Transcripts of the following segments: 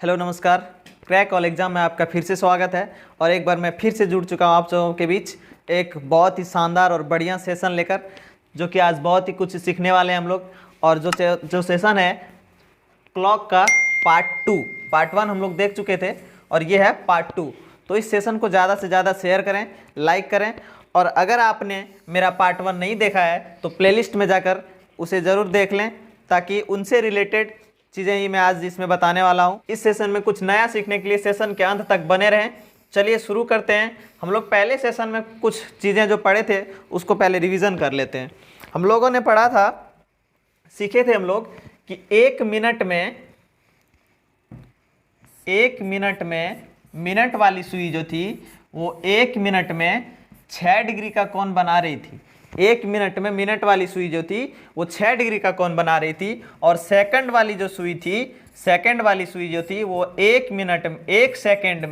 Hello नमस्कार। Crack all exam में आपका फिर से स्वागत है और एक बार मैं फिर से जुड़ चुका हूँ आप सबों के बीच एक बहुत ही शानदार और बढ़िया सेशन लेकर, जो कि आज बहुत ही कुछ सीखने वाले हैं हम लोग। और जो सेशन है क्लॉक का पार्ट 1 हम लोग देख चुके थे और ये है पार्ट 2। तो इस सेशन को ज़्यादा से ज़्यादा शेयर करें, लाइक करें, और अगर आपने मेरा पार्ट 1 नहीं देखा है तो प्लेलिस्ट में जाकर उसे ज़रूर देख लें, ताकि उनसे रिलेटेड चीज़ें ही मैं आज इसमें बताने वाला हूँ। इस सेशन में कुछ नया सीखने के लिए सेशन के अंत तक बने रहें। चलिए शुरू करते हैं। हम लोग पहले सेशन में कुछ चीज़ें जो पढ़े थे उसको पहले रिवीजन कर लेते हैं। हम लोगों ने पढ़ा था, सीखे थे हम लोग कि एक मिनट में मिनट वाली सुई जो थी वो 1 मिनट में 6 डिग्री का कोण बना रही थी। 1 मिनट में मिनट वाली सुई जो थी वो 6 डिग्री का कोण बना रही थी। और सेकंड वाली जो सुई थी, सेकंड वाली सुई जो थी वो 1 सेकंड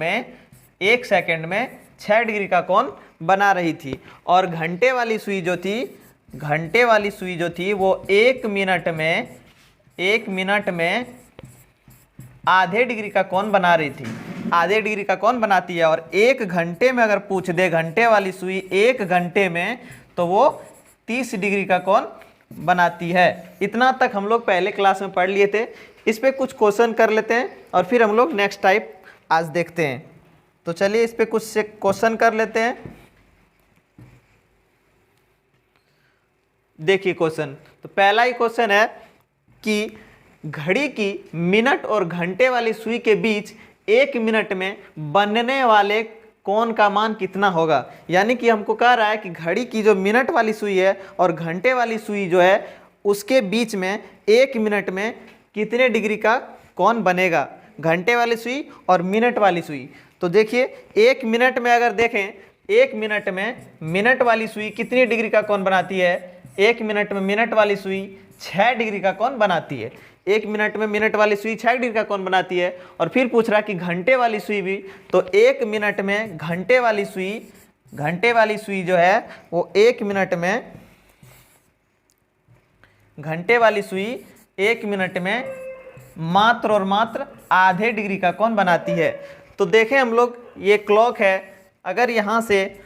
में 6 डिग्री का कोण बना रही थी। और घंटे वाली सुई जो थी वो 1 मिनट में आधे डिग्री का कोण बना रही थी। आधे डिग्री का कोण बनाती है। और 1 घंटे में अगर पूछ दे घंटे वाली सुई 1 घंटे में, तो वो 30 डिग्री का कोण बनाती है। इतना तक हम लोग पहले क्लास में पढ़ लिए थे। इस पे कुछ क्वेश्चन कर लेते हैं और फिर हम लोग नेक्स्ट टाइप आज देखते हैं। तो चलिए इस पे कुछ क्वेश्चन कर लेते हैं। देखिए क्वेश्चन, तो पहला ही क्वेश्चन है कि घड़ी की मिनट और घंटे वाली सुई के बीच 1 मिनट में बनने वाले कोण का मान कितना होगा। यानी कि हमको कह रहा है कि घड़ी की जो मिनट वाली सुई है और घंटे वाली सुई जो है उसके बीच में 1 मिनट में कितने डिग्री का कोण बनेगा, घंटे वाली सुई और मिनट वाली सुई। तो देखिए 1 मिनट में अगर देखें, 1 मिनट में मिनट वाली सुई कितनी डिग्री का कोण बनाती है। 1 मिनट में मिनट वाली सुई 6 डिग्री का कोण बनाती है। 1 मिनट में मिनट वाली सुई 6 डिग्री का कोण बनाती है। और फिर पूछ रहा कि घंटे वाली सुई भी, तो 1 मिनट में घंटे वाली सुई जो है वो 1 मिनट में घंटे वाली सुई 1 मिनट में मात्र और मात्र आधे डिग्री का कोण बनाती है। तो देखें हम लोग, ये क्लॉक है। अगर यहाँ से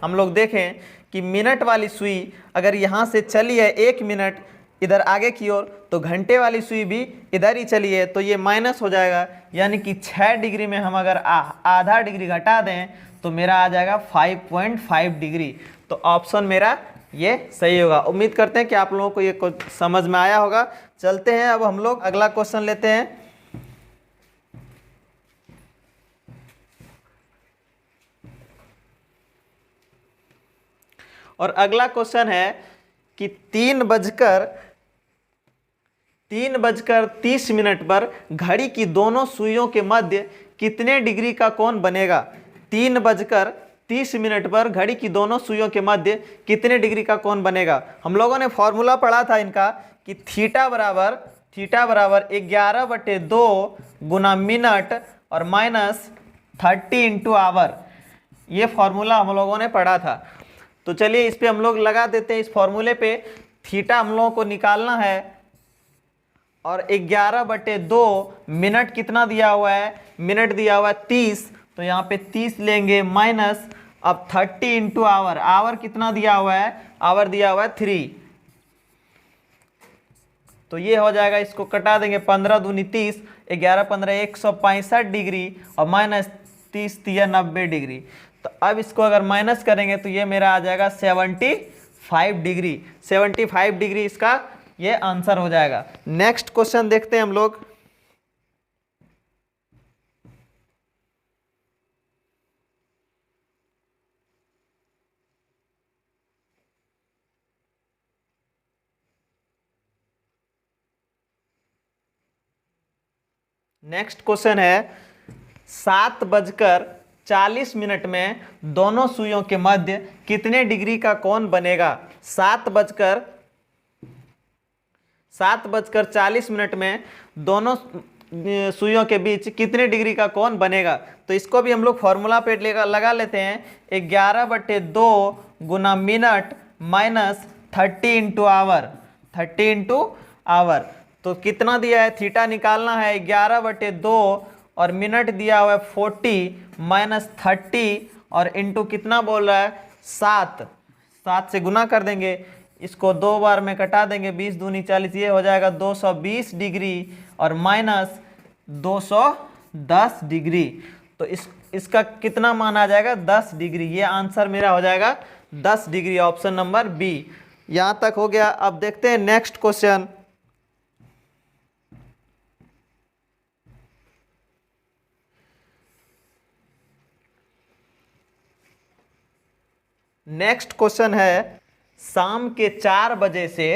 हम लोग देखें कि मिनट वाली सुई अगर यहाँ से चली है 1 मिनट इधर आगे की ओर, तो घंटे वाली सुई भी इधर ही चली है, तो ये माइनस हो जाएगा। यानी कि 6 डिग्री में हम अगर आधा डिग्री घटा दें तो मेरा आ जाएगा 5.5 डिग्री। तो ऑप्शन मेरा ये सही होगा। उम्मीद करते हैं कि आप लोगों को ये समझ में आया होगा। चलते हैं अब हम लोग अगला क्वेश्चन लेते हैं। और अगला क्वेश्चन है कि 3:30 पर घड़ी की दोनों सुइयों के मध्य कितने डिग्री का कोण बनेगा। 3:30 पर घड़ी की दोनों सुइयों के मध्य कितने डिग्री का कोण बनेगा। हम लोगों ने फॉर्मूला पढ़ा था इनका कि थीटा बराबर 11/2 गुना मिनट और माइनस 30 इंटू आवर। ये फॉर्मूला हम लोगों ने पढ़ा था। तो चलिए इस पे हम लोग लगा देते हैं। इस फॉर्मूले पे थीटा हम लोगों को निकालना है और 11/2 मिनट कितना दिया हुआ है, मिनट दिया हुआ है 30, तो यहाँ पे 30 लेंगे माइनस अब 30 इंटू आवर। आवर कितना दिया हुआ है, आवर दिया हुआ है 3, तो ये हो जाएगा। इसको कटा देंगे, 15 दूनी 30, 11 15 165 डिग्री और माइनस 30 3 90 डिग्री। तो अब इसको अगर माइनस करेंगे तो ये मेरा आ जाएगा 75 डिग्री। 75 डिग्री इसका ये आंसर हो जाएगा। नेक्स्ट क्वेश्चन देखते हैं हम लोग। नेक्स्ट क्वेश्चन है 7:40 में दोनों सुइयों के मध्य कितने डिग्री का कोण बनेगा। 7:40 में दोनों सुइयों के बीच कितने डिग्री का कोण बनेगा। तो इसको भी हम लोग फॉर्मूला पे लगा लेते हैं। 11/2 गुना मिनट माइनस 30 इंटू आवर। तो कितना दिया है, थीटा निकालना है 11/2 और मिनट दिया हुआ है 40 माइनस 30 और इंटू कितना बोल रहा है 7 से गुना कर देंगे, इसको 2 बार में कटा देंगे, 20 दूनी 40, ये हो जाएगा 220 डिग्री और माइनस 210 डिग्री। तो इसका कितना मान आ जाएगा 10 डिग्री। ये आंसर मेरा हो जाएगा 10 डिग्री, ऑप्शन नंबर बी। यहाँ तक हो गया। अब देखते हैं नेक्स्ट क्वेश्चन। नेक्स्ट क्वेश्चन है, शाम के 4 बजे से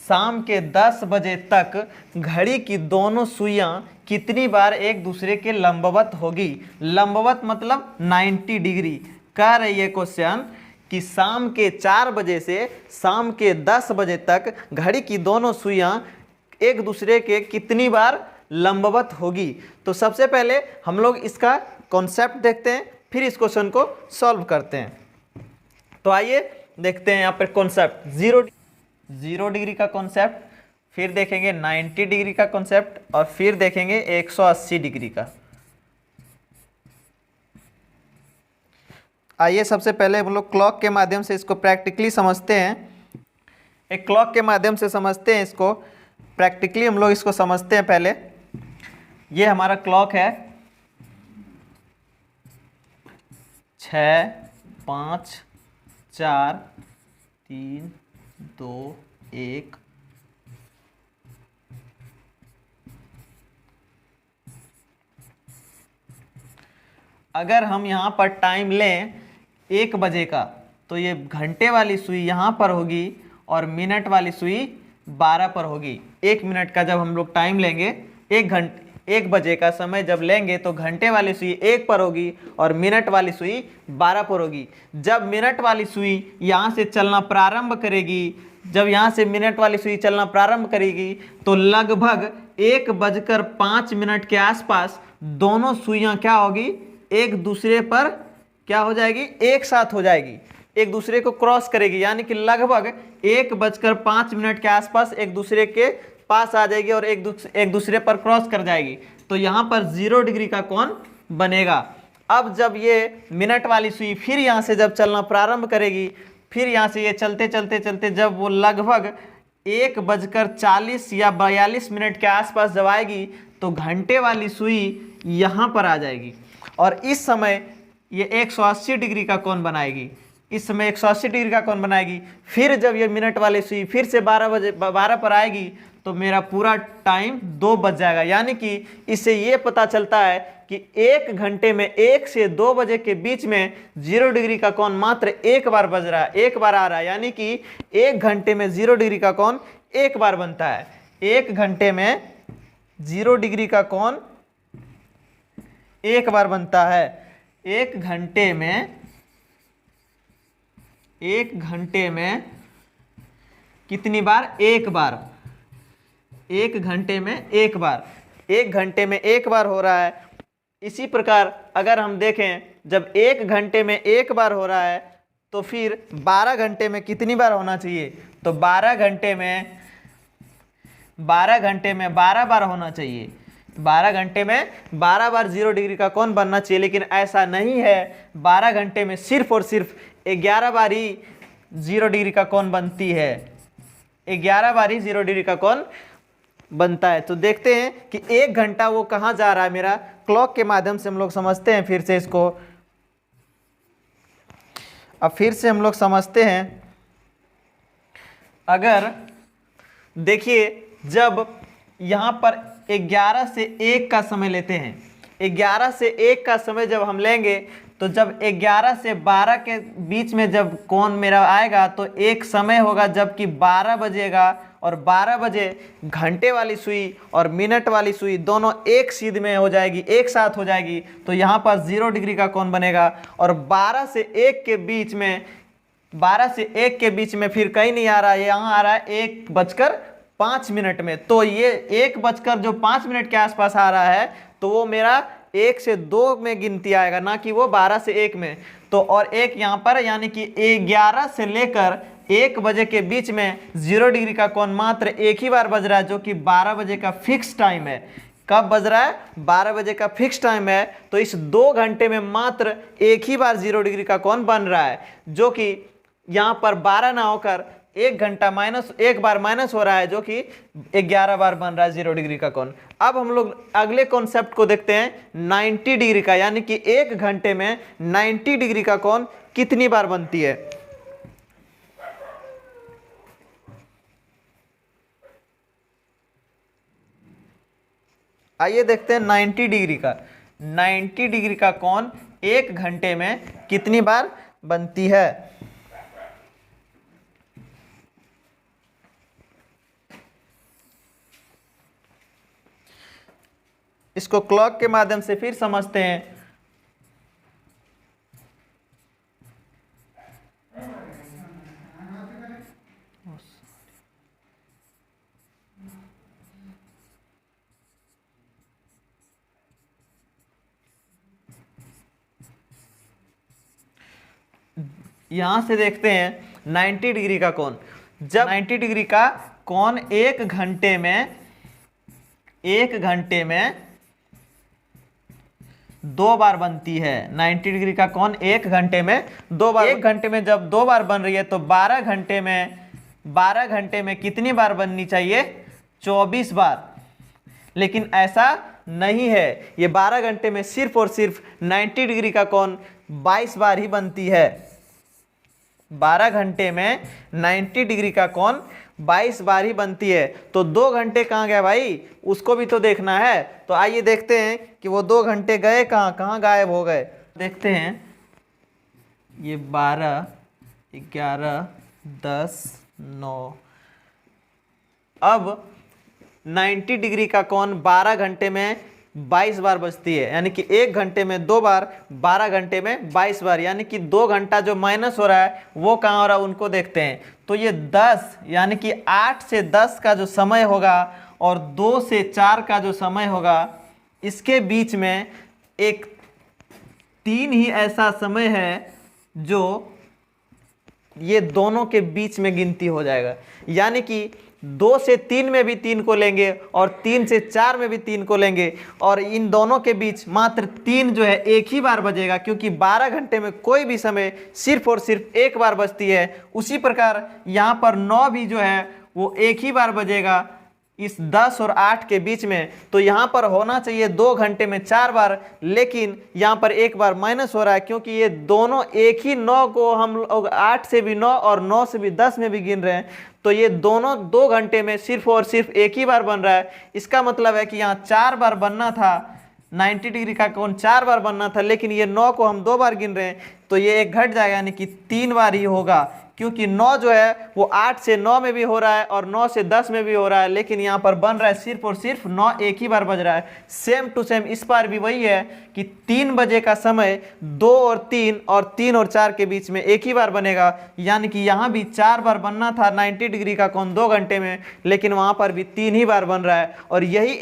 शाम के 10 बजे तक घड़ी की दोनों सुइयां कितनी बार एक दूसरे के लंबवत होगी। लंबवत मतलब 90 डिग्री। कह रही है क्वेश्चन कि शाम के 4 बजे से शाम के 10 बजे तक घड़ी की दोनों सुइयां एक दूसरे के कितनी बार लंबवत होगी। तो सबसे पहले हम लोग इसका कॉन्सेप्ट देखते हैं, फिर इस क्वेश्चन को सॉल्व करते हैं। तो आइए देखते हैं यहाँ पर कॉन्सेप्ट। 0 डिग्री का कॉन्सेप्ट, फिर देखेंगे 90 डिग्री का कॉन्सेप्ट और फिर देखेंगे 180 डिग्री का। आइए सबसे पहले हम लोग क्लॉक के माध्यम से इसको प्रैक्टिकली समझते हैं। एक क्लॉक के माध्यम से समझते हैं इसको, प्रैक्टिकली हम लोग इसको समझते हैं। पहले ये हमारा क्लॉक है 6 5 4 3 2 1। अगर हम यहाँ पर टाइम लें 1 बजे का, तो ये घंटे वाली सुई यहाँ पर होगी और मिनट वाली सुई 12 पर होगी। 1 मिनट का जब हम लोग टाइम लेंगे, 1 बजे का समय जब लेंगे तो घंटे वाली सुई 1 पर होगी और मिनट वाली सुई 12 पर होगी। जब मिनट वाली सुई यहाँ से चलना प्रारंभ करेगी, जब यहाँ से मिनट वाली सुई चलना प्रारंभ करेगी तो लगभग 1:05 के आसपास दोनों सुइयाँ क्या होगी, एक दूसरे पर क्या हो जाएगी, एक साथ हो जाएगी, एक दूसरे को क्रॉस करेगी। यानी कि लगभग 1:05 के आसपास एक दूसरे के पास आ जाएगी और एक दूसरे पर क्रॉस कर जाएगी। तो यहाँ पर 0 डिग्री का कोण बनेगा। अब जब ये मिनट वाली सुई फिर यहाँ से जब चलना प्रारंभ करेगी, फिर यहाँ से ये चलते चलते चलते जब वो लगभग 1:40 या 42 मिनट के आसपास जब आएगी तो घंटे वाली सुई यहाँ पर आ जाएगी और इस समय ये 180 डिग्री का कोण बनाएगी। इस समय 180 डिग्री का कोण बनाएगी। फिर जब ये मिनट वाली सुई फिर से 12 पर आएगी तो मेरा पूरा टाइम 2 बज जाएगा। यानी कि इससे ये पता चलता है कि 1 घंटे में 1 से 2 बजे के बीच में 0 डिग्री का कोण मात्र 1 बार बज रहा है, 1 बार आ रहा है। यानी कि 1 घंटे में 0 डिग्री का कोण 1 बार बनता है। 1 घंटे में 0 डिग्री का कोण 1 बार बनता है। 1 घंटे में कितनी बार, 1 बार। 1 घंटे में 1 बार, 1 घंटे में 1 बार हो रहा है। इसी प्रकार अगर हम देखें, जब 1 घंटे में 1 बार हो रहा है तो फिर 12 घंटे में कितनी बार होना चाहिए, तो 12 घंटे में 12 बार होना चाहिए। 12 घंटे में 12 बार 0 डिग्री का कोण बनना चाहिए, लेकिन ऐसा नहीं है। 12 घंटे में सिर्फ और सिर्फ 11 बार ही 0 डिग्री का कोण बनती है। 11 बार ही 0 डिग्री का कोण बनता है। तो देखते हैं कि 1 घंटा वो कहाँ जा रहा है मेरा। क्लॉक के माध्यम से हम लोग समझते हैं फिर से इसको। अब फिर से हम लोग समझते हैं। अगर देखिए, जब यहाँ पर 11 से 1 का समय लेते हैं, 11 से 1 का समय जब हम लेंगे तो जब 11 से 12 के बीच में जब कोण मेरा आएगा तो एक समय होगा जबकि 12 बजेगा और 12 बजे घंटे वाली सुई और मिनट वाली सुई दोनों एक सीध में हो जाएगी, एक साथ हो जाएगी। तो यहाँ पर 0 डिग्री का कोण बनेगा। और 12 से 1 के बीच में, 12 से 1 के बीच में फिर कहीं नहीं आ रहा है, यहाँ आ रहा है 1:05 में। तो ये 1:05 के आसपास आ रहा है, तो वो मेरा 1 से 2 में गिनती आएगा, ना कि वो 12 से 1 में। तो और एक यहाँ पर, यानी कि 11 से लेकर 1 बजे के बीच में 0 डिग्री का कोण मात्र एक ही बार बज रहा है, जो कि 12 बजे का फिक्स टाइम है। कब बज रहा है? 12 बजे का फिक्स टाइम है। तो इस 2 घंटे में मात्र एक ही बार 0 डिग्री का कोण बन रहा है, जो कि यहाँ पर 12 ना होकर 1 घंटा माइनस, एक बार माइनस हो रहा है, जो कि 11 बार बन रहा है 0 डिग्री का कोण। अब हम लोग अगले कॉन्सेप्ट को देखते हैं 90 डिग्री का, यानी कि 1 घंटे में 90 डिग्री का कोण कितनी बार बनती है। आइए देखते हैं 90 डिग्री का। 90 डिग्री का कोण 1 घंटे में कितनी बार बनती है। इसको क्लॉक के माध्यम से फिर समझते हैं। यहां से देखते हैं 90 डिग्री का कोण। जब 90 डिग्री का कोण 1 घंटे में 2 बार बनती है। 90 डिग्री का कोण 1 घंटे में 2 बार, 1 घंटे में जब 2 बार बन रही है तो 12 घंटे में कितनी बार बननी चाहिए? 24 बार। लेकिन ऐसा नहीं है, ये 12 घंटे में सिर्फ और सिर्फ 90 डिग्री का कोण 22 बार ही बनती है। 12 घंटे में 90 डिग्री का कोण 22 बार ही बनती है। तो 2 घंटे कहाँ गए भाई? उसको भी तो देखना है। तो आइए देखते हैं कि वो 2 घंटे गए कहाँ, कहाँ गायब हो गए। देखते हैं, ये 12, 11, 10, 9। अब 90 डिग्री का कोण 12 घंटे में 22 बार बजती है, यानी कि 1 घंटे में 2 बार, 12 घंटे में 22 बार, यानी कि 2 घंटा जो माइनस हो रहा है वो कहाँ हो रहा है, उनको देखते हैं। तो ये 10 यानी कि 8 से 10 का जो समय होगा और 2 से 4 का जो समय होगा, इसके बीच में एक 3 ही ऐसा समय है जो ये दोनों के बीच में गिनती हो जाएगा। यानी कि 2 से 3 में भी 3 को लेंगे और 3 से 4 में भी 3 को लेंगे, और इन दोनों के बीच मात्र 3 जो है एक ही बार बजेगा, क्योंकि 12 घंटे में कोई भी समय सिर्फ और सिर्फ एक बार बजती है। उसी प्रकार यहाँ पर 9 भी जो है वो एक ही बार बजेगा इस 10 और 8 के बीच में। तो यहाँ पर होना चाहिए 2 घंटे में 4 बार, लेकिन यहाँ पर एक बार माइनस हो रहा है, क्योंकि ये दोनों एक ही 9 को हम लोग 8 से भी 9 और 9 से भी 10 में भी गिन रहे हैं। तो ये दोनों 2 घंटे में सिर्फ और सिर्फ एक ही बार बन रहा है। इसका मतलब है कि यहाँ 4 बार बनना था, 90 डिग्री का कोण 4 बार बनना था, लेकिन ये 9 को हम 2 बार गिन रहे हैं, तो ये एक घट जाएगा, यानी कि 3 बार ही होगा। क्योंकि 9 जो है वो 8 से 9 में भी हो रहा है और 9 से 10 में भी हो रहा है, लेकिन यहाँ पर बन रहा है सिर्फ और सिर्फ 9 एक ही बार बज रहा है। सेम टू सेम इस बार भी वही है कि 3 बजे का समय 2 और 3 और 3 और 4 के बीच में एक ही बार बनेगा। यानी कि यहाँ भी 4 बार बनना था 90 डिग्री का कोण 2 घंटे में, लेकिन वहाँ पर भी 3 ही बार बन रहा है। और यही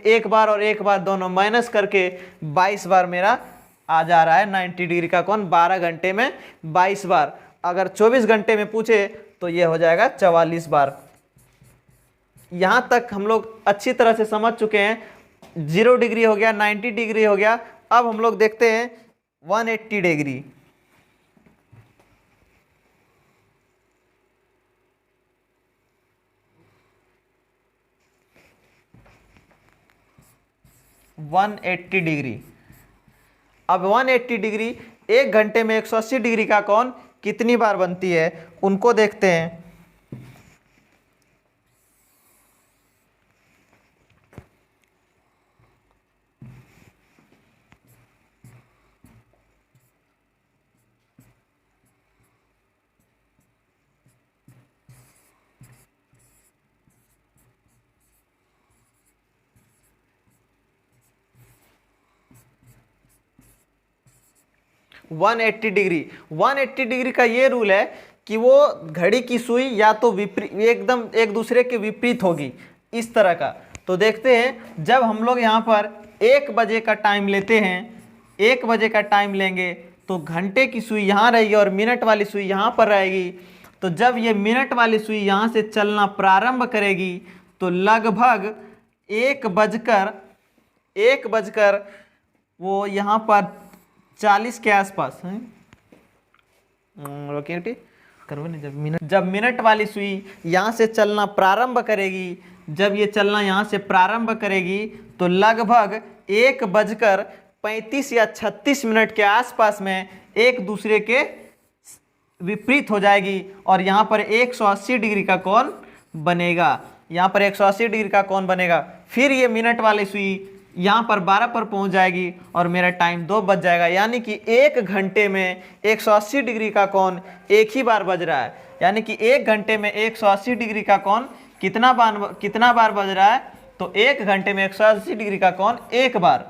एक बार और एक बार दोनों माइनस करके 22 बार मेरा आ जा रहा है। 90 डिग्री का कोण 12 घंटे में 22 बार। अगर 24 घंटे में पूछे तो ये हो जाएगा 44 बार। यहाँ तक हम लोग अच्छी तरह से समझ चुके हैं। 0 डिग्री हो गया, 90 डिग्री हो गया। अब हम लोग देखते हैं 180 डिग्री। अब 180 डिग्री 1 घंटे में 180 डिग्री का कोण कितनी बार बनती है, उनको देखते हैं। वन 180 डिग्री का ये रूल है कि वो घड़ी की सुई या तो एकदम एक दूसरे के विपरीत होगी, इस तरह का। तो देखते हैं, जब हम लोग यहाँ पर 1 बजे का टाइम लेते हैं, 1 बजे का टाइम लेंगे तो घंटे की सुई यहाँ रहेगी और मिनट वाली सुई यहाँ पर रहेगी। तो जब ये मिनट वाली सुई यहाँ से चलना प्रारंभ करेगी तो लगभग 1 बजकर वो यहाँ पर 40 के आसपास है। रोकिए करवे नहीं, जब मिनट वाली सुई यहाँ से चलना प्रारंभ करेगी, जब ये चलना यहाँ से प्रारंभ करेगी तो लगभग 1 बजकर 35 या 36 मिनट के आसपास में एक दूसरे के विपरीत हो जाएगी और यहाँ पर 180 डिग्री का कोण बनेगा। यहाँ पर 180 डिग्री का कोण बनेगा। फिर ये मिनट वाली सुई यहाँ पर 12 पर पहुँच जाएगी और मेरा टाइम 2 बज जाएगा। यानी कि 1 घंटे में 180 डिग्री का कोण एक ही बार बज रहा है। यानी कि 1 घंटे में 180 डिग्री का कोण कितना बार बज रहा है? तो 1 घंटे में 180 डिग्री का कोण एक बार,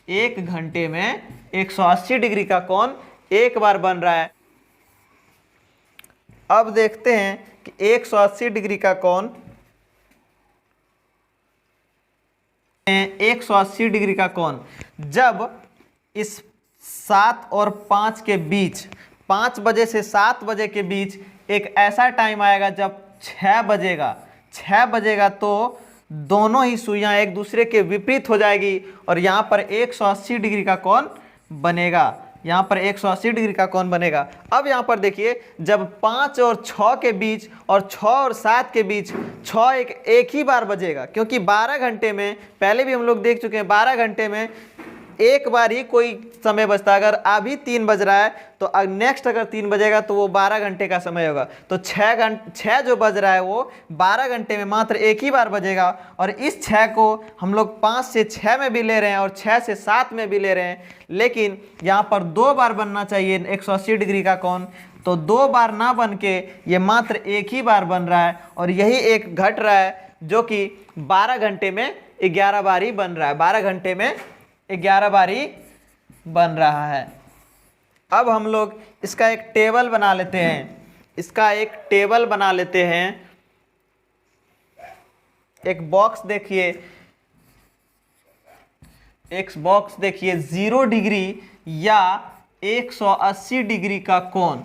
1 घंटे में 180 डिग्री का कोण एक बार बन रहा है। अब देखते हैं कि 180 डिग्री का कोण 180 डिग्री का कोण जब इस 7 और 5 के बीच, 5 बजे से 7 बजे के बीच एक ऐसा टाइम आएगा जब 6 बजेगा तो दोनों ही सुइयां एक दूसरे के विपरीत हो जाएगी और यहाँ पर 180 डिग्री का कोण बनेगा। यहाँ पर 180 डिग्री का कोण बनेगा। अब यहाँ पर देखिए, जब 5 और 6 के बीच और 6 और 7 के बीच 6 एक ही बार बजेगा, क्योंकि 12 घंटे में, पहले भी हम लोग देख चुके हैं, 12 घंटे में एक बार ही कोई समय बजता है। अगर अभी 3 बज रहा है तो नेक्स्ट अगर 3 बजेगा तो वो 12 घंटे का समय होगा। तो 6 जो बज रहा है वो 12 घंटे में मात्र एक ही बार बजेगा। और इस 6 को हम लोग 5 से 6 में भी ले रहे हैं और 6 से 7 में भी ले रहे हैं, लेकिन यहाँ पर 2 बार बनना चाहिए 180 डिग्री का कोण। तो 2 बार ना बन के ये मात्र एक ही बार बन रहा है और यही एक घट रहा है जो कि 12 घंटे में 11 बार ही बन रहा है। 12 घंटे में 11 बार ही बन रहा है। अब हम लोग इसका एक टेबल बना लेते हैं। एक बॉक्स देखिए 0 डिग्री या 180 डिग्री का कोण।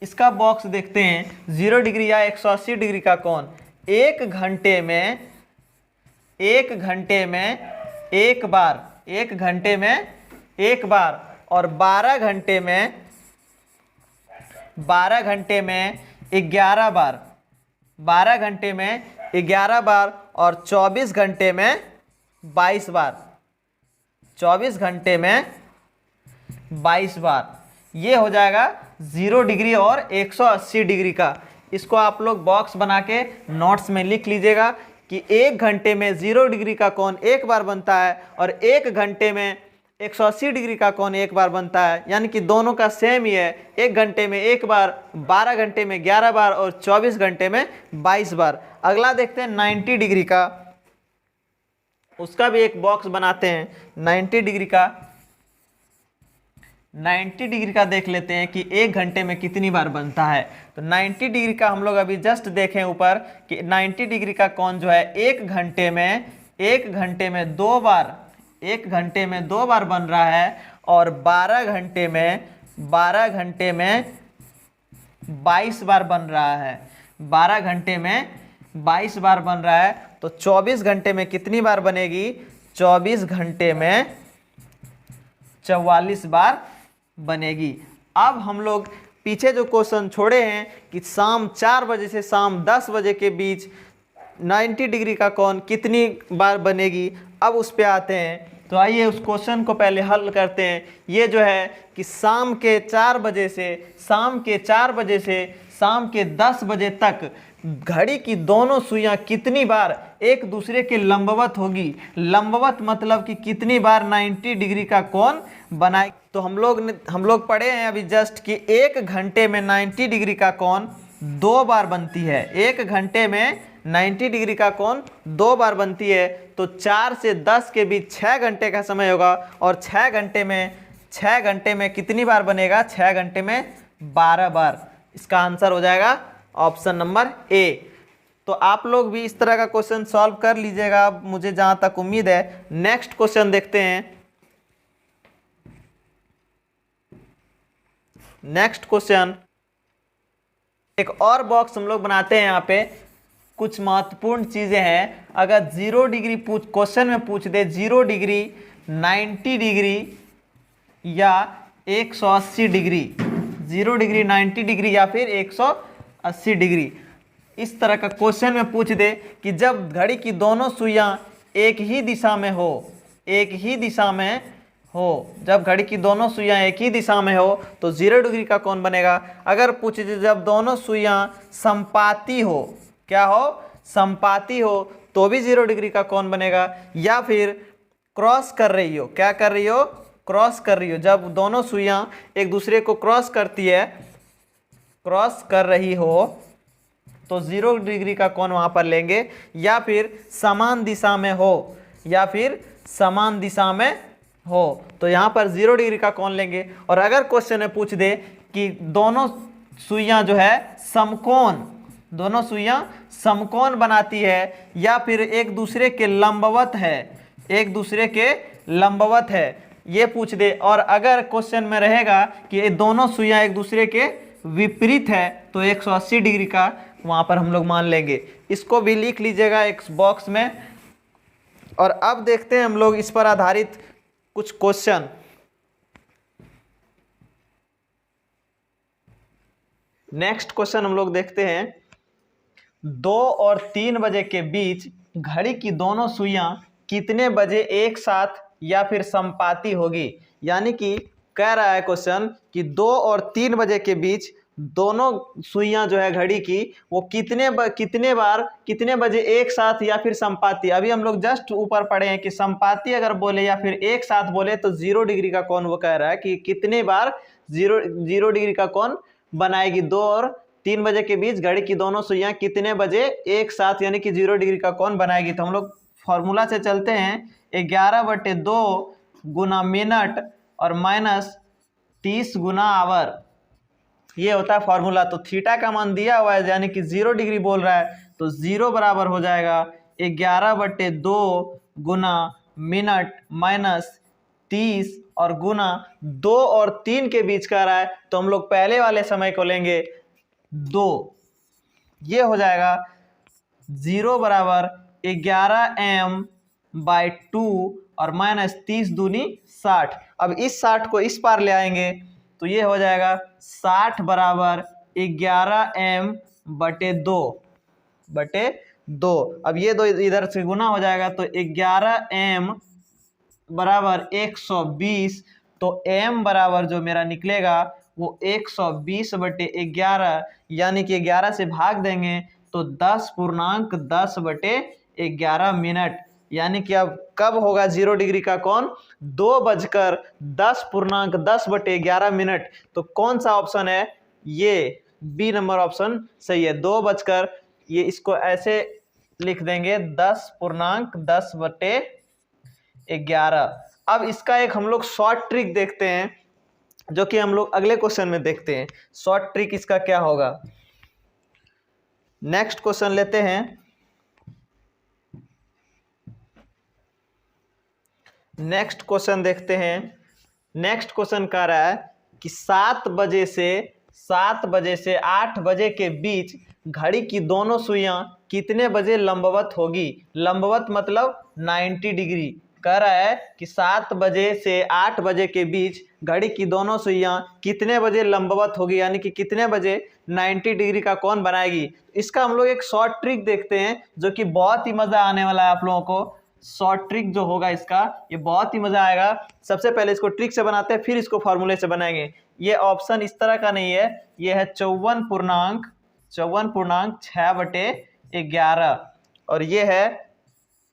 इसका बॉक्स देखते हैं, 0 डिग्री या 180 डिग्री का कोण। 1 घंटे में एक बार, 1 घंटे में एक बार और 12 घंटे में 11 बार, 12 घंटे में 11 बार और 24 घंटे में 22 बार, 24 घंटे में 22 बार। ये हो जाएगा 0 डिग्री और 180 डिग्री का। इसको आप लोग बॉक्स बना के नोट्स में लिख लीजिएगा कि 1 घंटे में 0 डिग्री का कोण एक बार बनता है और 1 घंटे में 180 डिग्री का कोण एक बार बनता है। यानी कि दोनों का सेम ही है, 1 घंटे में एक बार, 12 घंटे में 11 बार और 24 घंटे में 22 बार। अगला देखते हैं 90 डिग्री का, उसका भी एक बॉक्स बनाते हैं। 90 डिग्री का देख लेते हैं कि 1 घंटे में कितनी बार बनता है। तो 90 डिग्री का हम लोग अभी जस्ट देखें ऊपर कि 90 डिग्री का कोण जो है 1 घंटे में 2 बार, 1 घंटे में 2 बार बन रहा है और 12 घंटे में 22 बार बन रहा है। 12 घंटे में 22 बार बन रहा है। तो 24 घंटे में कितनी बार बनेगी? 24 घंटे में 44 बार बनेगी। अब हम लोग पीछे जो क्वेश्चन छोड़े हैं कि शाम 4 बजे से शाम 10 बजे के बीच 90 डिग्री का कोण कितनी बार बनेगी, अब उस पे आते हैं। तो आइए उस क्वेश्चन को पहले हल करते हैं। ये जो है कि शाम के 4 बजे से शाम के 10 बजे तक घड़ी की दोनों सुइयां कितनी बार एक दूसरे के लंबवत होगी। लंबवत मतलब कि कितनी बार 90 डिग्री का कोण बनाए। तो हम लोग पढ़े हैं अभी जस्ट कि 1 घंटे में 90 डिग्री का कोण 2 बार बनती है। 1 घंटे में 90 डिग्री का कोण 2 बार बनती है। तो 4 से 10 के बीच 6 घंटे का समय होगा और 6 घंटे में कितनी बार बनेगा? 6 घंटे में 12 बार। इसका आंसर हो जाएगा ऑप्शन नंबर ए। तो आप लोग भी इस तरह का क्वेश्चन सॉल्व कर लीजिएगा, मुझे जहां तक उम्मीद है। नेक्स्ट क्वेश्चन देखते हैं। नेक्स्ट क्वेश्चन, एक और बॉक्स हम लोग बनाते हैं। यहाँ पे कुछ महत्वपूर्ण चीज़ें हैं। अगर 0 डिग्री क्वेश्चन में पूछ दे 0 डिग्री, 90 डिग्री या 180 डिग्री, 0 डिग्री, 90 डिग्री या फिर 180 डिग्री, इस तरह का क्वेश्चन में पूछ दे कि जब घड़ी की दोनों सुइयां एक ही दिशा में हो, एक ही दिशा में हो, जब घड़ी की दोनों सुइयां एक ही दिशा में हो तो 0 डिग्री का कोण बनेगा। अगर पूछ दे जब दोनों सुइयां समपाती हो, क्या हो, समपाती हो, तो भी 0 डिग्री का कोण बनेगा। या फिर क्रॉस कर रही हो, क्या कर रही हो, क्रॉस कर रही हो, जब दोनों सुइयां एक दूसरे को क्रॉस करती है, क्रॉस कर रही हो तो 0 डिग्री का कोण वहां पर लेंगे। या फिर समान दिशा में हो, या फिर समान दिशा में हो तो यहाँ पर 0 डिग्री का कोण लेंगे। और अगर क्वेश्चन में पूछ दे कि दोनों सुइयां जो है समकोण, दोनों सुइयां समकोण बनाती है या फिर एक दूसरे के लंबवत है, एक दूसरे के लंबवत है, ये पूछ दे। और अगर क्वेश्चन में रहेगा कि ये दोनों सुइयां एक दूसरे के विपरीत है तो 180 डिग्री का वहां पर हम लोग मान लेंगे। इसको भी लिख लीजिएगा एक बॉक्स में। और अब देखते हैं हम लोग इस पर आधारित कुछ क्वेश्चन। नेक्स्ट क्वेश्चन हम लोग देखते हैं, 2 और 3 बजे के बीच घड़ी की दोनों सुइयां कितने बजे एक साथ या फिर समपाती होगी। यानी कि कह रहा है क्वेश्चन कि 2 और 3 बजे के बीच दोनों सुइयां जो है घड़ी की वो कितने बार कितने बजे एक साथ या फिर समपाती। अभी हम लोग जस्ट ऊपर पढ़े हैं कि समपाती अगर बोले या फिर एक साथ बोले तो 0 डिग्री का कोण वो कह रहा है कि कितने बार 0 डिग्री का कोण बनाएगी। 2 और 3 बजे के बीच घड़ी की दोनों सुइयां कितने बजे एक साथ यानी कि 0 डिग्री का कोण बनाएगी। तो हम लोग फॉर्मूला से चलते हैं, 11/2 गुना मिनट और माइनस 30 गुना आवर, ये होता है फॉर्मूला। तो थीटा का मान दिया हुआ है यानी कि 0 डिग्री बोल रहा है तो 0 बराबर हो जाएगा 11/2 गुना मिनट माइनस 30 और गुना 2 और 3 के बीच का रहा है तो हम लोग पहले वाले समय को लेंगे 2, ये हो जाएगा 0 बराबर 11m/2 और माइनस 30 दूनी 60। अब इस 60 को इस पार ले आएंगे तो ये हो जाएगा 60 बराबर 11m/2। अब ये दो इधर से गुना हो जाएगा तो 11m बराबर 120। तो m बराबर जो मेरा निकलेगा वो 120/11 यानी कि 11 से भाग देंगे तो 10.10/11 मिनट। यानी कि अब कब होगा 0 डिग्री का कोण, 2:10.10/11 मिनट। तो कौन सा ऑप्शन है, ये बी नंबर ऑप्शन सही है। 2 ये इसको ऐसे लिख देंगे 10.10/11। अब इसका एक हम लोग शॉर्ट ट्रिक देखते हैं जो कि हम लोग अगले क्वेश्चन में देखते हैं। शॉर्ट ट्रिक इसका क्या होगा। नेक्स्ट क्वेश्चन लेते हैं। नेक्स्ट क्वेश्चन देखते हैं। नेक्स्ट क्वेश्चन कह रहा है कि 7 बजे से 8 बजे के बीच घड़ी की दोनों सुइयां कितने बजे लंबवत होगी। लंबवत मतलब 90 डिग्री। कह रहा है कि 7 बजे से 8 बजे के बीच घड़ी की दोनों सुइयां कितने बजे लंबवत होगी यानी कि कितने बजे 90 डिग्री का कोण बनाएगी। इसका हम लोग एक शॉर्ट ट्रिक देखते हैं जो कि बहुत ही मजा आने वाला है आप लोगों को। शॉर्ट ट्रिक जो होगा इसका ये बहुत ही मजा आएगा। सबसे पहले इसको ट्रिक से बनाते हैं फिर इसको फॉर्मूले से बनाएंगे। ये ऑप्शन इस तरह का नहीं है, ये है 54.6/11 और ये है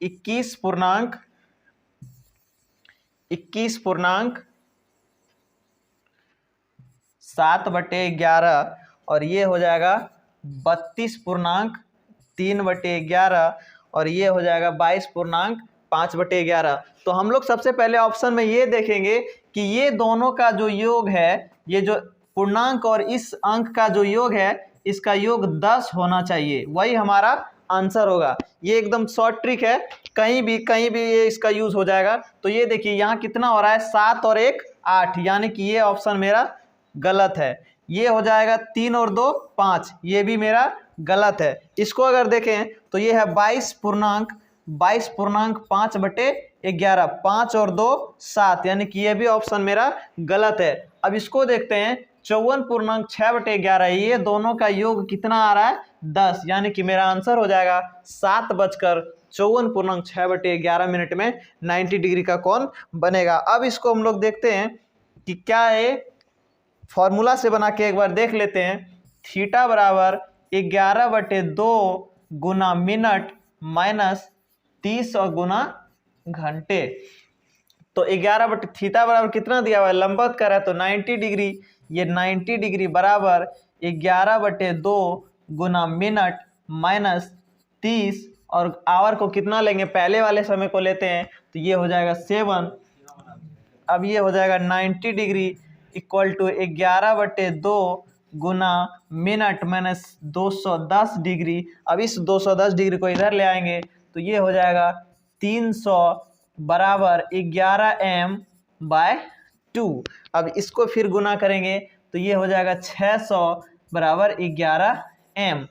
21.7/11 और ये हो जाएगा 32.3/11 और ये हो जाएगा 22.5/11। तो हम लोग सबसे पहले ऑप्शन में ये देखेंगे कि ये दोनों का जो योग है, ये जो पूर्णांक और इस अंक का जो योग है इसका योग 10 होना चाहिए, वही हमारा आंसर होगा। ये एकदम शॉर्ट ट्रिक है, कहीं भी ये इसका यूज हो जाएगा। तो ये देखिए यहाँ कितना हो रहा है 7 और 1 8 यानी कि ये ऑप्शन मेरा गलत है। ये हो जाएगा 3 और 2 5, ये भी मेरा गलत है। इसको अगर देखें तो ये है 22.5/11, 5 और 2 7, यानी कि ये भी ऑप्शन मेरा गलत है। अब इसको देखते हैं 54.6/11, ये दोनों का योग कितना आ रहा है 10, यानी कि मेरा आंसर हो जाएगा 7:54.6/11 में 90 डिग्री का कोण बनेगा। अब इसको हम लोग देखते हैं कि क्या ये फॉर्मूला से बना के एक बार देख लेते हैं। थीटा बराबर 11/2 गुना मिनट माइनस 30 और गुना घंटे। तो 11 थीटा बराबर कितना दिया हुआ है, लंबवत कर रहा है तो 90 डिग्री, ये 90 डिग्री बराबर 11/2 गुना मिनट माइनस 30, और आवर को कितना लेंगे, पहले वाले समय को लेते हैं तो ये हो जाएगा 7। अब ये हो जाएगा 90 डिग्री इक्वल टू 11/2 गुना मिनट माइनस 210 डिग्री। अब इस 210 डिग्री को इधर ले आएंगे तो ये हो जाएगा 300 बराबर 11m/2। अब इसको फिर गुना करेंगे तो ये हो जाएगा 600 बराबर 11m।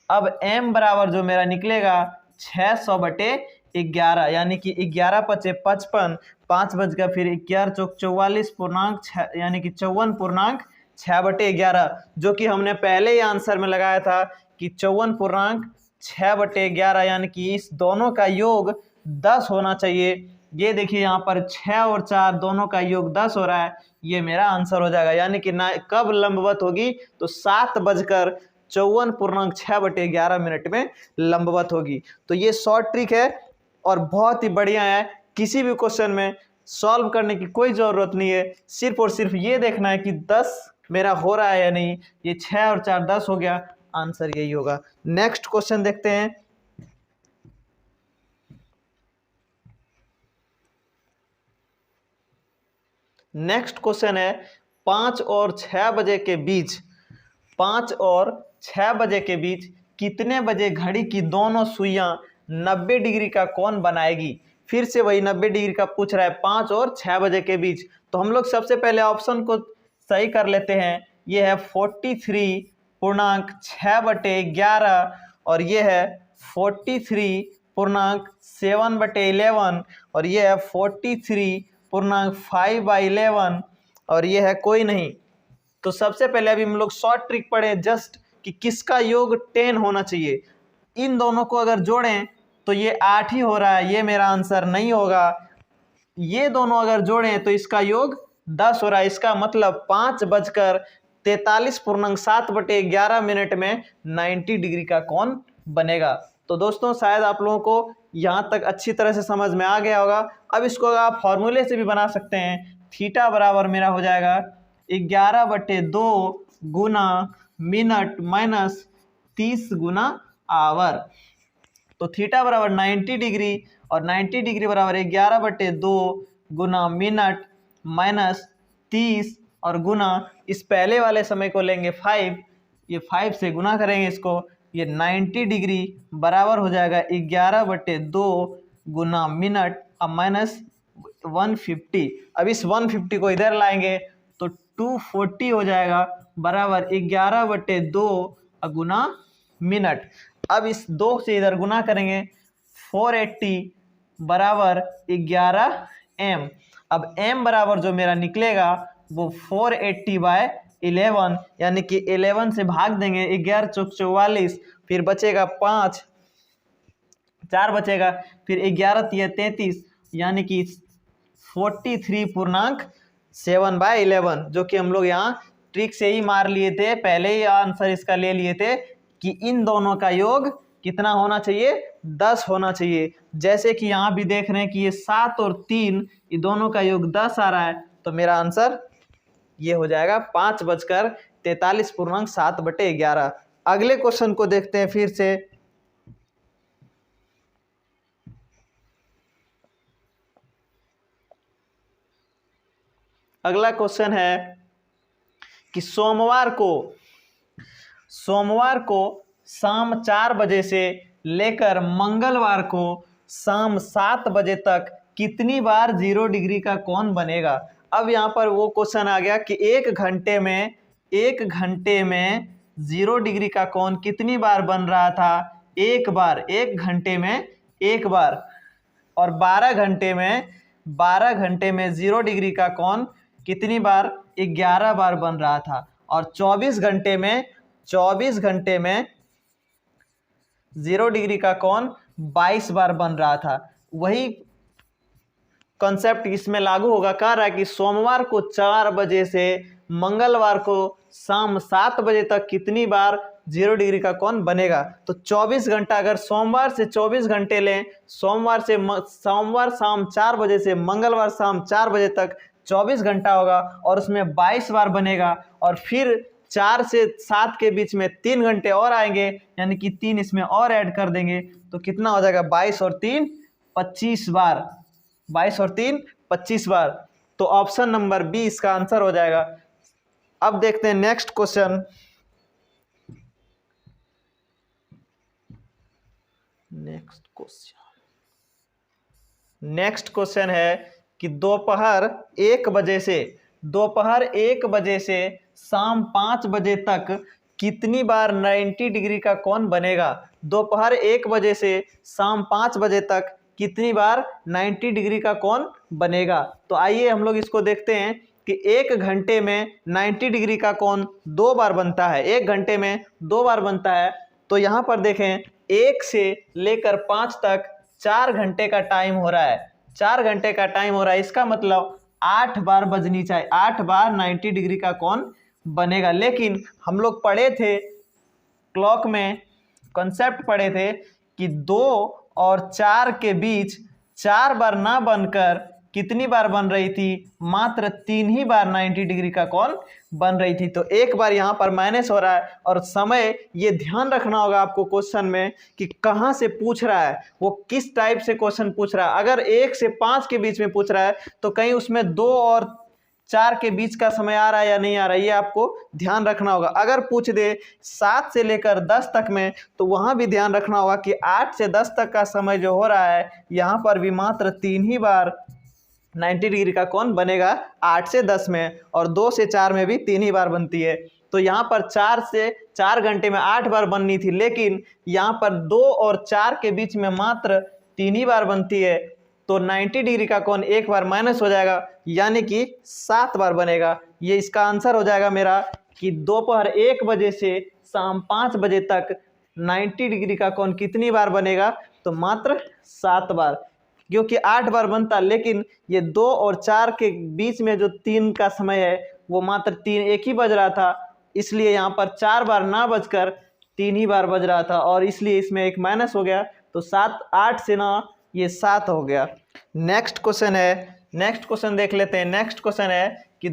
अब m बराबर जो मेरा निकलेगा 600/11, यानी कि 11 × 5 = 55, 5 बज का फिर 11 × 4 = 44.6, यानी कि 54.6/11, जो कि हमने पहले ही आंसर में लगाया था कि 54.6/11, यानी कि इस दोनों का योग 10 होना चाहिए। ये देखिए यहाँ पर 6 और 4 दोनों का योग 10 हो रहा है, ये मेरा आंसर हो जाएगा। यानी कि ना कब लंबवत होगी, तो 7:54.6/11 में लंबवत होगी। तो ये शॉर्ट ट्रिक है और बहुत ही बढ़िया है। किसी भी क्वेश्चन में सॉल्व करने की कोई ज़रूरत नहीं है, सिर्फ और सिर्फ ये देखना है कि 10 मेरा हो रहा है या नहीं। ये 6 और 4 10 हो गया, आंसर यही होगा। नेक्स्ट क्वेश्चन देखते हैं। नेक्स्ट क्वेश्चन है 5 और 6 बजे के बीच, 5 और 6 बजे के बीच कितने बजे घड़ी की दोनों सुइयां 90 डिग्री का कोण बनाएगी। फिर से वही 90 डिग्री का पूछ रहा है, 5 और 6 बजे के बीच। तो हम लोग सबसे पहले ऑप्शन को सही कर लेते हैं। ये है 43.6/11 और ये है 43.7/11 और ये है 43.5/11 और ये है कोई नहीं। तो सबसे पहले अभी हम लोग शॉर्ट ट्रिक पढ़े जस्ट कि किसका योग 10 होना चाहिए। इन दोनों को अगर जोड़ें तो ये 8 ही हो रहा है, ये मेरा आंसर नहीं होगा। ये दोनों अगर जोड़ें तो इसका योग 10 हो रहा है, इसका मतलब 5:43.7/11 मिनट में 90 डिग्री का कोण बनेगा। तो दोस्तों शायद आप लोगों को यहाँ तक अच्छी तरह से समझ में आ गया होगा। अब इसको आप फॉर्मूले से भी बना सकते हैं। थीटा बराबर मेरा हो जाएगा 11/2 गुना मिनट माइनस 30 गुना आवर। तो थीटा बराबर 90 डिग्री और 90 डिग्री बराबर 11/2 गुना मिनट माइनस 30 और गुना इस पहले वाले समय को लेंगे 5, ये 5 से गुना करेंगे इसको, ये 90 डिग्री बराबर हो जाएगा 11/2 गुना मिनट अब माइनस 150। अब इस 150 को इधर लाएंगे तो 240 हो जाएगा बराबर 11/2 गुना मिनट। अब इस 2 से इधर गुना करेंगे 480 बराबर 11m। अब m बराबर जो मेरा निकलेगा वो 480/11, यानी कि 11 से भाग देंगे, 11 × 4 = 44, फिर बचेगा 5, 4 बचेगा, फिर 11 × 3 = 33, यानी कि 43.7/11, जो कि हम लोग यहाँ ट्रिक से ही मार लिए थे, पहले ही आंसर इसका ले लिए थे कि इन दोनों का योग कितना होना चाहिए, 10 होना चाहिए। जैसे कि यहाँ भी देख रहे हैं कि ये 7 और 3 ये दोनों का योग 10 आ रहा है, तो मेरा आंसर ये हो जाएगा 5:43.7/11। अगले क्वेश्चन को देखते हैं फिर से। अगला क्वेश्चन है कि सोमवार को शाम 4 बजे से लेकर मंगलवार को शाम 7 बजे तक कितनी बार 0 डिग्री का कोण बनेगा। अब यहाँ पर वो क्वेश्चन आ गया कि 1 घंटे में 1 घंटे में 0 डिग्री का कोण कितनी बार बन रहा था? एक बार। 1 घंटे में एक बार। और 12 घंटे में 0 डिग्री का कोण कितनी बार? 11 बार बन रहा था। और 24 घंटे में 0 डिग्री का कोण 22 बार बन रहा था। वही कॉन्सेप्ट इसमें लागू होगा। कह रहा है कि सोमवार को 4 बजे से मंगलवार को शाम 7 बजे तक कितनी बार 0 डिग्री का कोण बनेगा? तो 24 घंटा, अगर सोमवार से 24 घंटे लें, सोमवार शाम 4 बजे से मंगलवार शाम 4 बजे तक 24 घंटा होगा और उसमें 22 बार बनेगा। और फिर 4 से 7 के बीच में 3 घंटे और आएंगे, यानी कि 3 इसमें और ऐड कर देंगे तो कितना हो जाएगा? 22 और 3 25 बार। 22 और 3 25 बार। तो ऑप्शन नंबर बी इसका आंसर हो जाएगा। अब देखते हैं नेक्स्ट क्वेश्चन। नेक्स्ट क्वेश्चन है कि दोपहर 1 बजे से शाम 5 बजे तक कितनी बार 90 डिग्री का कोण बनेगा? दोपहर 1 बजे से शाम 5 बजे तक कितनी बार 90 डिग्री का कोण बनेगा? तो आइए हम लोग इसको देखते हैं कि 1 घंटे में 90 डिग्री का कोण 2 बार बनता है। 1 घंटे में 2 बार बनता है। तो यहाँ पर देखें, 1 से लेकर 5 तक 4 घंटे का टाइम हो रहा है। 4 घंटे का टाइम हो रहा है, इसका मतलब 8 बार बजनी चाहिए। 8 बार 90 डिग्री का कोण बनेगा। लेकिन हम लोग पढ़े थे क्लॉक में, कॉन्सेप्ट पढ़े थे कि 2 और 4 के बीच 4 बार ना बनकर कितनी बार बन रही थी? मात्र 3 ही बार 90 डिग्री का कोण बन रही थी। तो एक बार यहाँ पर माइनस हो रहा है। और समय ये ध्यान रखना होगा आपको क्वेश्चन में कि कहाँ से पूछ रहा है, वो किस टाइप से क्वेश्चन पूछ रहा है। अगर 1 से 5 के बीच में पूछ रहा है तो कहीं उसमें 2 और 4 के बीच का समय आ रहा है या नहीं आ रहा है, ये आपको ध्यान रखना होगा। अगर पूछ दे 7 से लेकर 10 तक में, तो वहाँ भी ध्यान रखना होगा कि 8 से 10 तक का समय जो हो रहा है, यहाँ पर भी मात्र 3 ही बार 90 डिग्री का कोण बनेगा 8 से 10 में। और 2 से 4 में भी 3 ही बार बनती है। तो यहाँ पर 4 घंटे में 8 बार बननी थी, लेकिन यहाँ पर 2 और 4 के बीच में मात्र 3 ही बार बनती है। तो 90 डिग्री का कोण एक बार माइनस हो जाएगा, यानी कि 7 बार बनेगा। ये इसका आंसर हो जाएगा मेरा कि दोपहर 1 बजे से शाम 5 बजे तक 90 डिग्री का कोण कितनी बार बनेगा? तो मात्र 7 बार। क्योंकि 8 बार बनता, लेकिन ये 2 और 4 के बीच में जो 3 का समय है वो मात्र 3 एक ही बज रहा था, इसलिए यहाँ पर 4 बार ना बजकर 3 ही बार बज रहा था, और इसलिए इसमें एक माइनस हो गया। तो 8 से ना ये 7 हो गया। नेक्स्ट क्वेश्चन देख लेते हैं। नेक्स्ट क्वेश्चन है कि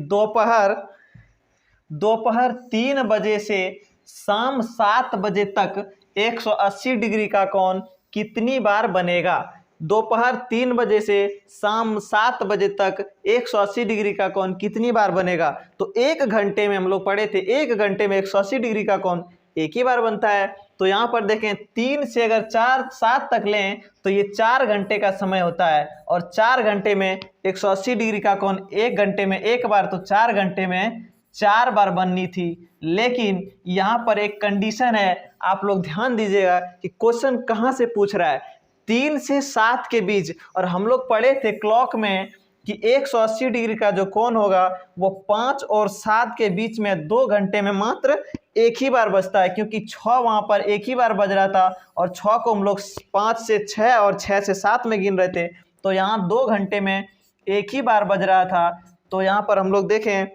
दोपहर 3 बजे से शाम 7 बजे तक 180 डिग्री का कोण कितनी बार बनेगा? दोपहर 3 बजे से शाम 7 बजे तक 180 डिग्री का कोण कितनी बार बनेगा? तो 1 घंटे में हम लोग पढ़े थे, 1 घंटे में 180 डिग्री का कोण एक ही बार बनता है। तो यहाँ पर देखें, 3 से अगर 7 तक लें तो ये 4 घंटे का समय होता है। और 4 घंटे में 180 डिग्री का कोण 1 घंटे में एक बार, तो 4 घंटे में 4 बार बननी थी। लेकिन यहाँ पर एक कंडीशन है, आप लोग ध्यान दीजिएगा कि क्वेश्चन कहाँ से पूछ रहा है। 3 से 7 के बीच, और हम लोग पढ़े थे क्लॉक में कि 180 डिग्री का जो कोण होगा वो 5 और 7 के बीच में 2 घंटे में मात्र एक ही बार बजता है, क्योंकि 6 वहाँ पर एक ही बार बज रहा था और 6 को हम लोग 5 से 6 और 6 से 7 में गिन रहे थे। तो यहाँ 2 घंटे में एक ही बार बज रहा था। तो यहाँ पर हम लोग देखें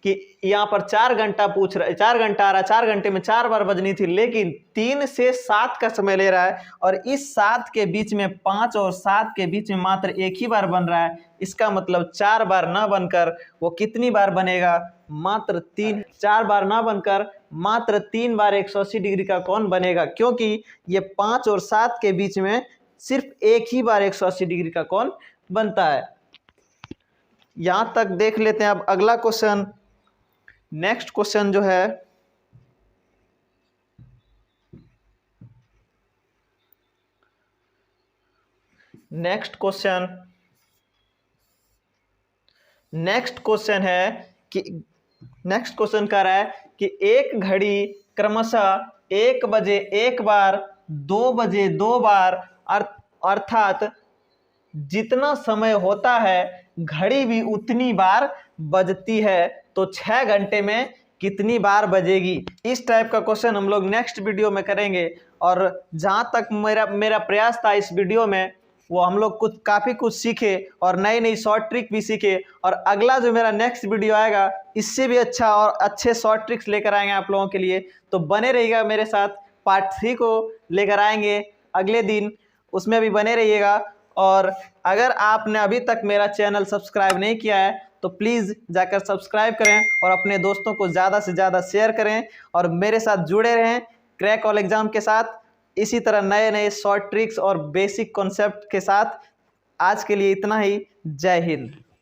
कि यहाँ पर 4 घंटा पूछ रहा है, 4 घंटा आ रहा है, 4 घंटे में 4 बार बजनी थी, लेकिन 3 से 7 का समय ले रहा है। और इस 7 के बीच में 5 और 7 के बीच में मात्र एक ही बार बन रहा है। इसका मतलब 4 बार ना बनकर वो कितनी बार बनेगा? मात्र 3। 4 बार ना बनकर मात्र 3 बार 180 डिग्री का कोण बनेगा, क्योंकि ये 5 और 7 के बीच में सिर्फ एक ही बार 180 डिग्री का कोण बनता है। यहाँ तक देख लेते हैं। अब अगला क्वेश्चन, नेक्स्ट क्वेश्चन जो है, नेक्स्ट क्वेश्चन है कि नेक्स्ट क्वेश्चन कह रहा है कि एक घड़ी क्रमशः 1 बजे एक बार, 2 बजे 2 बार, अर्थात जितना समय होता है घड़ी भी उतनी बार बजती है, तो 6 घंटे में कितनी बार बजेगी। इस टाइप का क्वेश्चन हम लोग नेक्स्ट वीडियो में करेंगे। और जहाँ तक मेरा प्रयास था इस वीडियो में, वो हम लोग काफ़ी कुछ सीखे और नई नई शॉर्ट ट्रिक भी सीखे। और अगला जो मेरा नेक्स्ट वीडियो आएगा इससे भी अच्छा और अच्छे शॉर्ट ट्रिक्स लेकर आएंगे आप लोगों के लिए। तो बने रहिएगा मेरे साथ, पार्ट 3 को लेकर आएंगे अगले दिन, उसमें भी बने रहिएगा। और अगर आपने अभी तक मेरा चैनल सब्सक्राइब नहीं किया है तो प्लीज़ जाकर सब्सक्राइब करें और अपने दोस्तों को ज़्यादा से ज़्यादा शेयर करें और मेरे साथ जुड़े रहें क्रैक ऑल एग्ज़ाम के साथ। इसी तरह नए नए शॉर्ट ट्रिक्स और बेसिक कॉन्सेप्ट के साथ। आज के लिए इतना ही। जय हिंद।